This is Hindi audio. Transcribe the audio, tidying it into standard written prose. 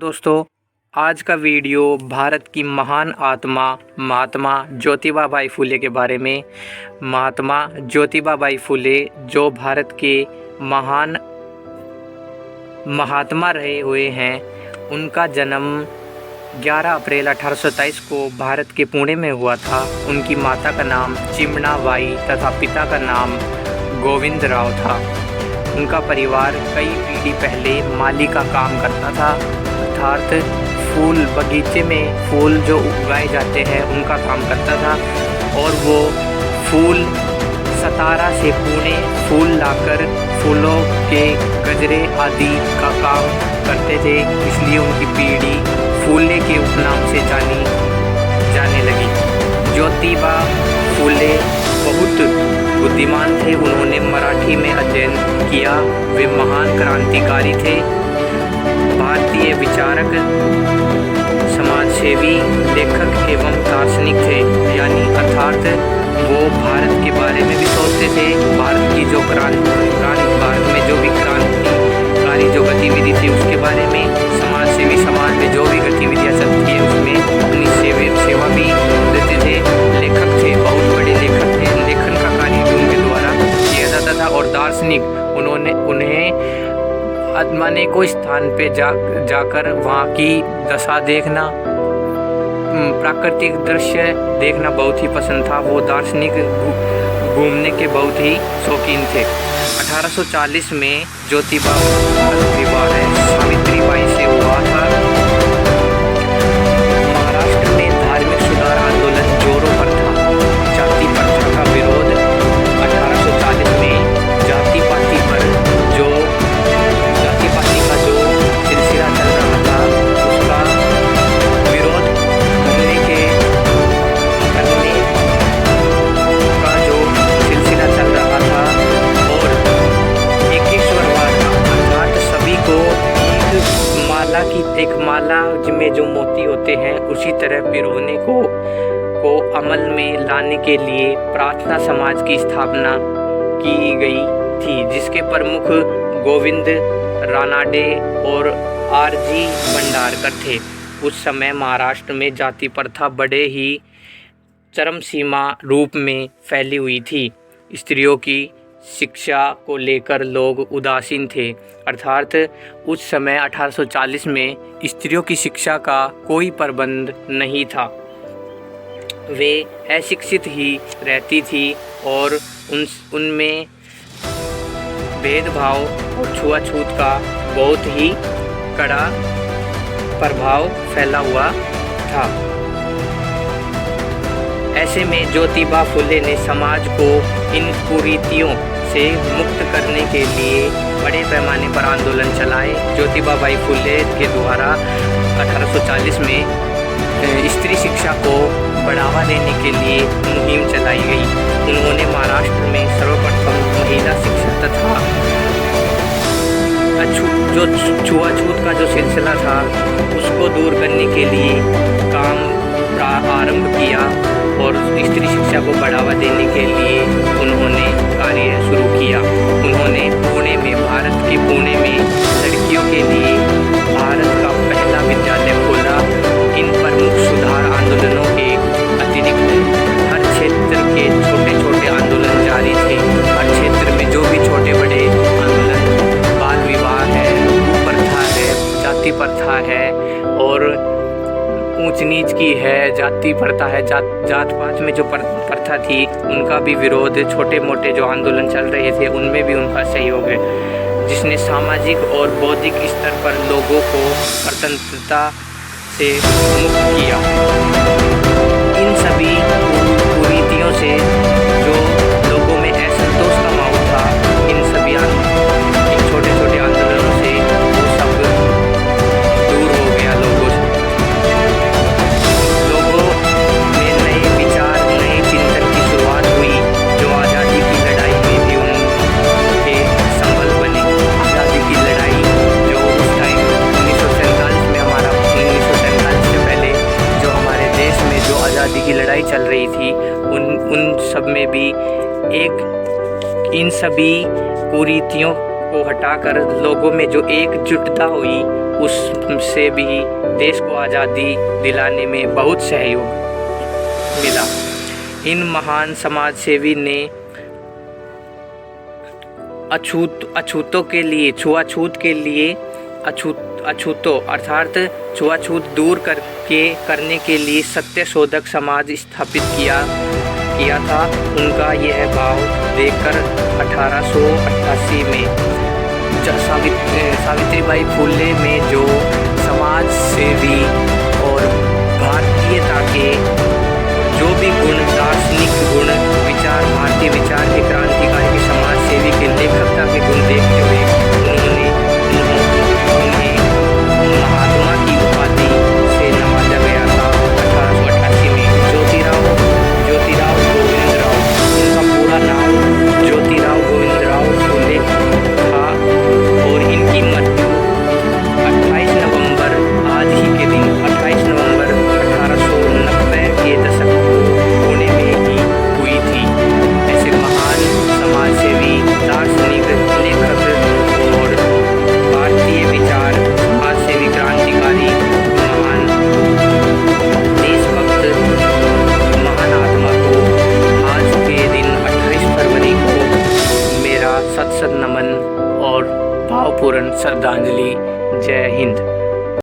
दोस्तों, आज का वीडियो भारत की महान आत्मा महात्मा ज्योतिबा बाई फुले के बारे में। महात्मा ज्योतिबा बाई फुले जो भारत के महान महात्मा रहे हुए हैं, उनका जन्म 11 अप्रैल 1827 को भारत के पुणे में हुआ था। उनकी माता का नाम चिमना बाई तथा पिता का नाम गोविंद राव था। उनका परिवार कई पीढ़ी पहले माली का काम करता था, अर्थात फूल बगीचे में फूल जो उगाए जाते हैं उनका काम करता था। और वो फूल सतारा से पुणे फूल लाकर फूलों के गजरे आदि का काम करते थे, इसलिए उनकी पीढ़ी फूले के उपनाम से जाने लगी। ज्योतिबा फुले बहुत बुद्धिमान थे। उन्होंने मराठी में अध्ययन किया। वे महान क्रांतिकारी थे, भारतीय विचारक, समाजसेवी, लेखक एवं दार्शनिक थे। यानी अर्थात वो भारत के बारे में भी सोचते थे। भारत की जो भारत में जो भी क्रांतिकारी जो गतिविधि थी उसके बारे में, समाजसेवी, समाज में जो भी गतिविधियाँ चलती है उसमें अपनी सेवा भी देते थे। लेखक थे, बहुत बड़े लेखक थे। लेखन का कार्य भी उनके द्वारा किया जाता था। और दार्शनिक, उन्हें अनेकों स्थान पे जाकर वहाँ की दशा देखना, प्राकृतिक दृश्य देखना बहुत ही पसंद था। वो दार्शनिक घूमने के बहुत ही शौकीन थे। 1840 में ज्योतिबा का विवाह सावित्री बाई से हुआ था। महाराष्ट्र में धार्मिक सुधार आंदोलन जोरों पर था। जाति प्रथा का विरोध 1840 में जाति पाति का जो सिलसिला चल रहा था उसका विरोध करने का जो सिलसिला चल रहा था। और एकेश्वरवाद अर्थात सभी को एक माला में जो मोती होते हैं उसी तरह पिरोने को अमल में लाने के लिए प्रार्थना समाज की स्थापना की गई थी, जिसके प्रमुख गोविंद रानाडे और आरजी भंडारकर थे। उस समय महाराष्ट्र में जाति प्रथा बड़े ही चरम सीमा रूप में फैली हुई थी। स्त्रियों की शिक्षा को लेकर लोग उदासीन थे, अर्थात उस समय 1840 में स्त्रियों की शिक्षा का कोई प्रबंध नहीं था। वे अशिक्षित ही रहती थी और उनमें भेदभाव और छुआछूत का बहुत ही कड़ा प्रभाव फैला हुआ था। ऐसे में ज्योतिबा फुले ने समाज को इन कुरीतियों से मुक्त करने के लिए बड़े पैमाने पर आंदोलन चलाए। ज्योतिबा बाई फुले के द्वारा 1840 में स्त्री शिक्षा को बढ़ावा देने के लिए मुहिम चलाई गई। उन्होंने महाराष्ट्र में सर्वप्रथम महिला शिक्षा तथा जो छुआछूत का जो सिलसिला था उसको दूर करने के लिए काम आरंभ किया और स्त्री शिक्षा को बढ़ावा देने के लिए उन्होंने कार्य शुरू किया। उन्होंने पुणे में, भारत के पुणे में लड़कियों के लिए भारत का पहला विद्यालय खोला। इन प्रमुख सुधार आंदोलनों के अतिरिक्त हर क्षेत्र के छोटे छोटे आंदोलन जारी थे। हर क्षेत्र में जो भी छोटे बड़े आंदोलन, बाल विवाह है, कुप्रथा है, जाति प्रथा है और ऊंच नीच की है, जाति प्रथा है, जात पात में जो प्रथा थी उनका भी विरोध, छोटे मोटे जो आंदोलन चल रहे थे उनमें भी उनका सहयोग है, जिसने सामाजिक और बौद्धिक स्तर पर लोगों को स्वतंत्रता से मुक्त किया। इन सभी कुरीतियों से जो लोगों में असंतोष का माहौल था, इन सभी छोटे छोटे आंदोलनों से वो सब दूर हो गया। लोगों में नए विचार, नए चिंतन की शुरुआत हुई, जो आज़ादी की लड़ाई में भी उनके संबल बने। आज़ादी की लड़ाई जो उस टाइम 1947 में 1947 से पहले जो हमारे देश में जो आज़ादी की लड़ाई चल रही थी उन सब में भी इन सभी कुरीतियों को हटाकर लोगों में जो एकजुटता हुई, उससे भी देश को आज़ादी दिलाने में बहुत सहयोग मिला। इन महान समाजसेवी ने अछूतों के लिए, छुआछूत के लिए, अछूतों अर्थात छुआछूत दूर करने के लिए सत्य शोधक समाज स्थापित किया था। उनका यह भाव देखकर 1888 में सावित्रीबाई फुले में जो समाज सेवी और भारतीयता के जो भी गुण, दार्शनिक गुण, विचार, भारतीय विचार के क्रांतिकारी के समाज सेवी के लेखकता के गुण देखते हुए उन्हें महात्मा की उपाधि से नवाजा गया था 1888 में। ज्योतिराव गोविंदराव, उनका पूरा नाम ज्योतिराव गोविंदराव फुले था और इनकी मृत्यु 28 नवंबर, आज ही के दिन 28 नवंबर 1890 के दशक होने में ही हुई थी। ऐसे महान समाजसेवी, दार्शनिक, लेखक और भारतीय विचार, समाजसेवी, क्रांतिकारी, महान देशभक्त, महान आत्मा को आज के दिन 28 फरवरी को मेरा सत नमन और भावपूर्ण श्रद्धांजलि। जय हिंद।